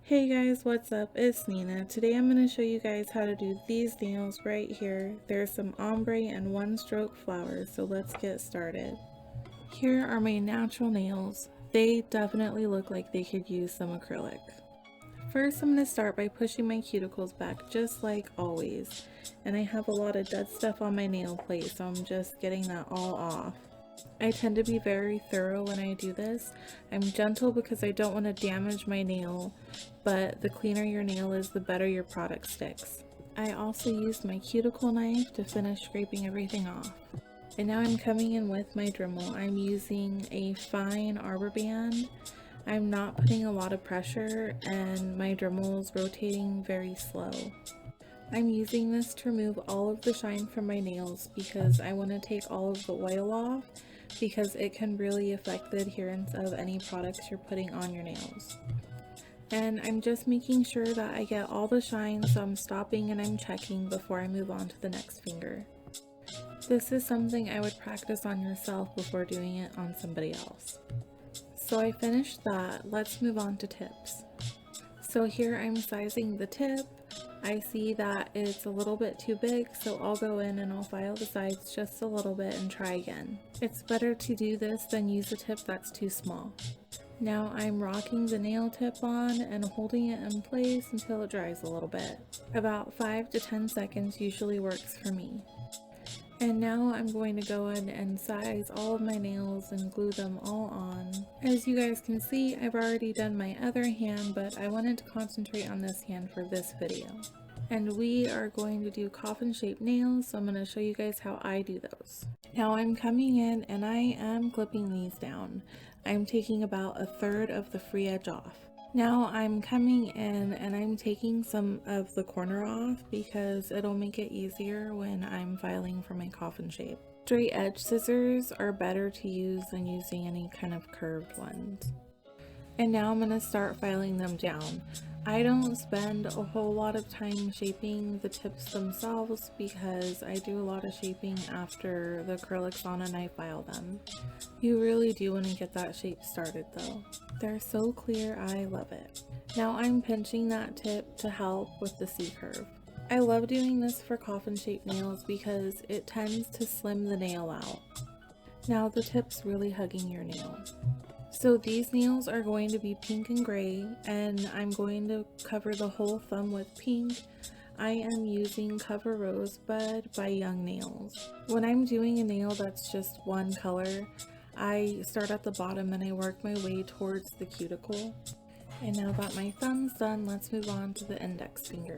Hey guys, what's up? It's Nina. Today I'm going to show you guys how to do these nails right here. There's some ombre and one stroke flowers, so let's get started. Here are my natural nails. They definitely look like they could use some acrylic. First I'm going to start by pushing my cuticles back just like always. And I have a lot of dead stuff on my nail plate, so I'm just getting that all off. I tend to be very thorough when I do this. I'm gentle because I don't want to damage my nail, but the cleaner your nail is, the better your product sticks. I also used my cuticle knife to finish scraping everything off. And now I'm coming in with my Dremel. I'm using a fine arbor band. I'm not putting a lot of pressure and my Dremel is rotating very slow. I'm using this to remove all of the shine from my nails because I want to take all of the oil off, because it can really affect the adherence of any products you're putting on your nails. And I'm just making sure that I get all the shine, so I'm stopping and I'm checking before I move on to the next finger. This is something I would practice on yourself before doing it on somebody else. So I finished that. Let's move on to tips. So here I'm sizing the tip. I see that it's a little bit too big, so I'll go in and I'll file the sides just a little bit and try again. It's better to do this than use a tip that's too small. Now I'm rocking the nail tip on and holding it in place until it dries a little bit. About 5 to 10 seconds usually works for me. And now I'm going to go in and size all of my nails and glue them all on. As you guys can see, I've already done my other hand, but I wanted to concentrate on this hand for this video. And we are going to do coffin shaped nails, so I'm going to show you guys how I do those. Now I'm coming in and I am clipping these down. I'm taking about 1/3 of the free edge off. Now I'm coming in and I'm taking some of the corner off because it'll make it easier when I'm filing for my coffin shape. Straight edge scissors are better to use than using any kind of curved ones. And now I'm going to start filing them down. I don't spend a whole lot of time shaping the tips themselves because I do a lot of shaping after the acrylic's on and I file them. You really do want to get that shape started though. They're so clear, I love it. Now I'm pinching that tip to help with the C-curve. I love doing this for coffin shaped nails because it tends to slim the nail out. Now the tip's really hugging your nail. So these nails are going to be pink and gray, and I'm going to cover the whole thumb with pink. I am using Cover Rosebud by Young Nails. When I'm doing a nail that's just one color, I start at the bottom and I work my way towards the cuticle. And now that my thumb's done, let's move on to the index finger.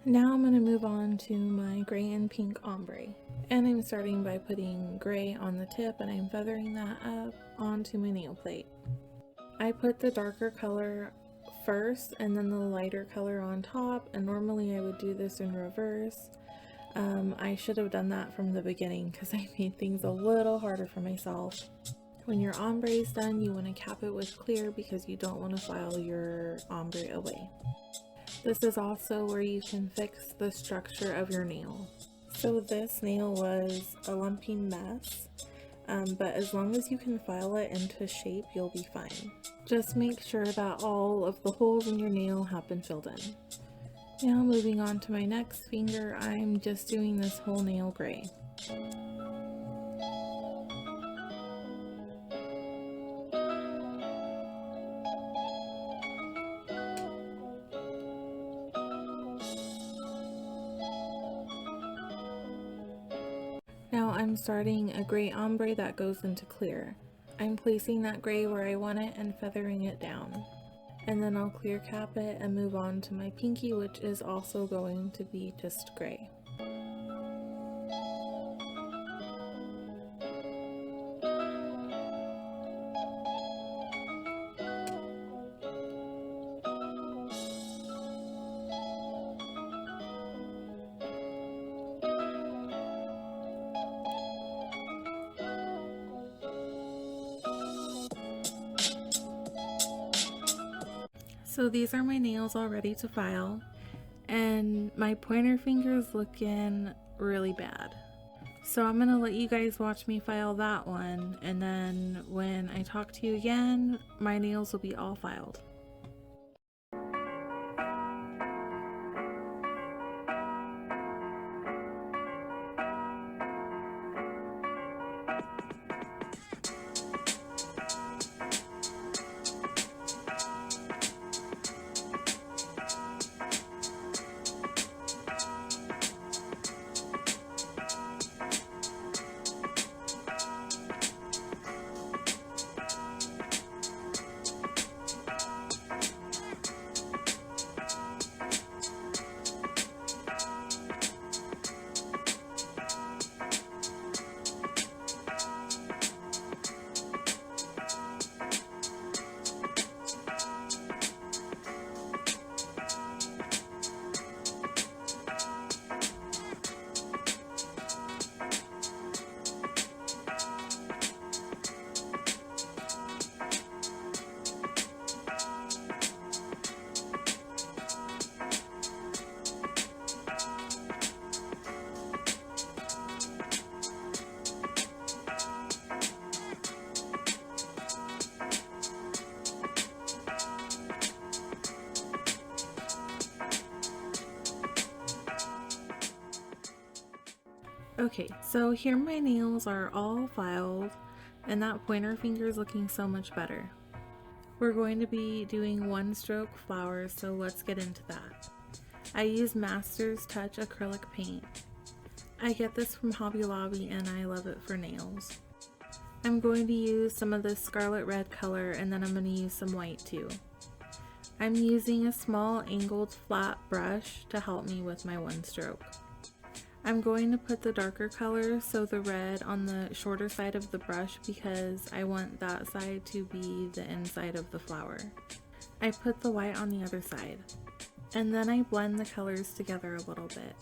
Now I'm going to move on to my gray and pink ombre. And I'm starting by putting gray on the tip and I'm feathering that up onto my nail plate. I put the darker color first and then the lighter color on top, and normally I would do this in reverse. I should have done that from the beginning because I made things a little harder for myself. When your ombre is done, you want to cap it with clear because you don't want to file your ombre away. This is also where you can fix the structure of your nail. So this nail was a lumpy mess, but as long as you can file it into shape, you'll be fine. Just make sure that all of the holes in your nail have been filled in. Now moving on to my next finger, I'm just doing this whole nail gray. Now I'm starting a gray ombre that goes into clear. I'm placing that gray where I want it and feathering it down. And then I'll clear cap it and move on to my pinky, which is also going to be just gray. So these are my nails all ready to file, and my pointer finger is looking really bad. So I'm gonna let you guys watch me file that one, and then when I talk to you again, my nails will be all filed. Okay, so here my nails are all filed, and that pointer finger is looking so much better. We're going to be doing one stroke flowers, so let's get into that. I use Master's Touch acrylic paint. I get this from Hobby Lobby and I love it for nails. I'm going to use some of this scarlet red color, and then I'm going to use some white too. I'm using a small angled flat brush to help me with my one stroke. I'm going to put the darker color, so the red, on the shorter side of the brush because I want that side to be the inside of the flower. I put the white on the other side. And then I blend the colors together a little bit.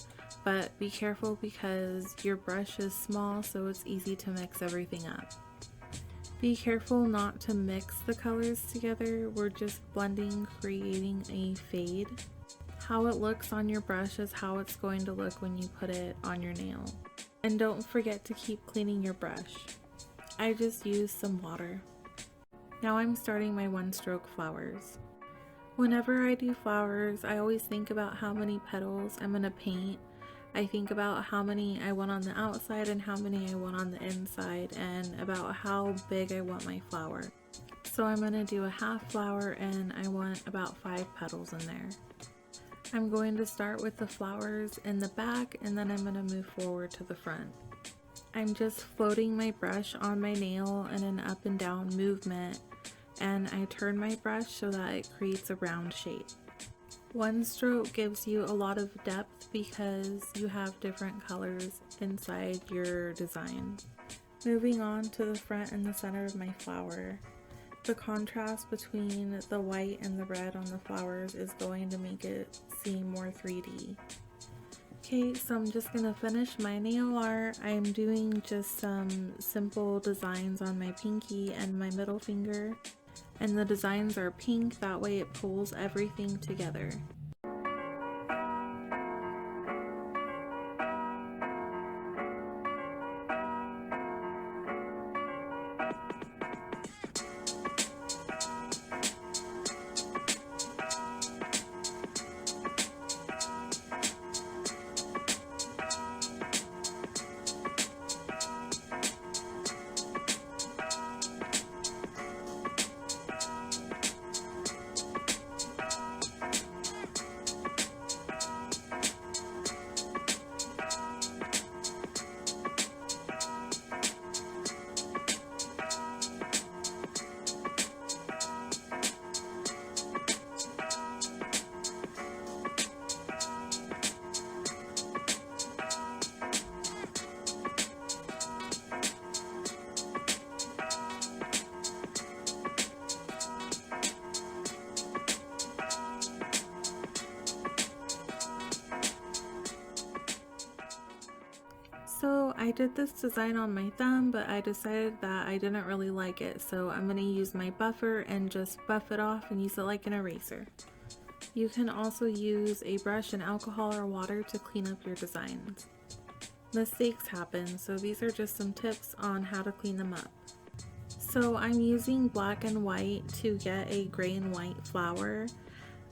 But be careful because your brush is small, so it's easy to mix everything up. Be careful not to mix the colors together. We're just blending, creating a fade. How it looks on your brush is how it's going to look when you put it on your nail. And don't forget to keep cleaning your brush. I just used some water. Now I'm starting my one stroke flowers. Whenever I do flowers, I always think about how many petals I'm going to paint. I think about how many I want on the outside and how many I want on the inside, and about how big I want my flower. So I'm going to do a half flower and I want about 5 petals in there. I'm going to start with the flowers in the back, and then I'm going to move forward to the front. I'm just floating my brush on my nail in an up and down movement, and I turn my brush so that it creates a round shape. One stroke gives you a lot of depth because you have different colors inside your design. Moving on to the front and the center of my flower. The contrast between the white and the red on the flowers is going to make it seem more 3D. Okay, so I'm just going to finish my nail art. I'm doing just some simple designs on my pinky and my middle finger. And the designs are pink, that way it pulls everything together. So I did this design on my thumb, but I decided that I didn't really like it, so I'm going to use my buffer and just buff it off and use it like an eraser. You can also use a brush and alcohol or water to clean up your designs. Mistakes happen, so these are just some tips on how to clean them up. So I'm using black and white to get a gray and white flower.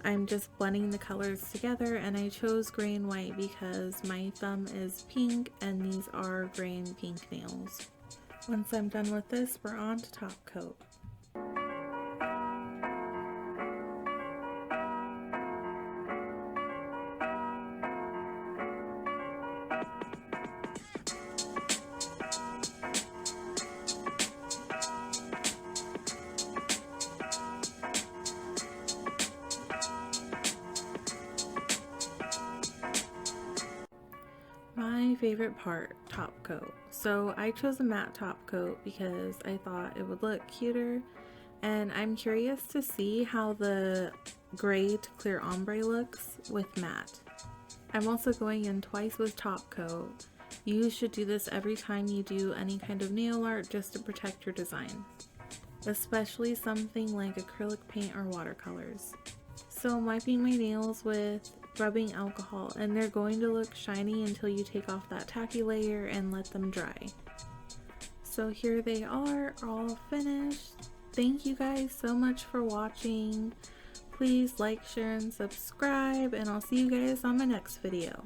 I'm just blending the colors together, and I chose gray and white because my thumb is pink and these are gray and pink nails. Once I'm done with this, we're on to top coat. My favorite part, top coat. So I chose a matte top coat because I thought it would look cuter, and I'm curious to see how the gray to clear ombre looks with matte. I'm also going in twice with top coat. You should do this every time you do any kind of nail art just to protect your design, especially something like acrylic paint or watercolors. So I'm wiping my nails with rubbing alcohol, and they're going to look shiny until you take off that tacky layer and let them dry. So here they are, all finished. Thank you guys so much for watching. Please like, share, and subscribe, and I'll see you guys on my next video.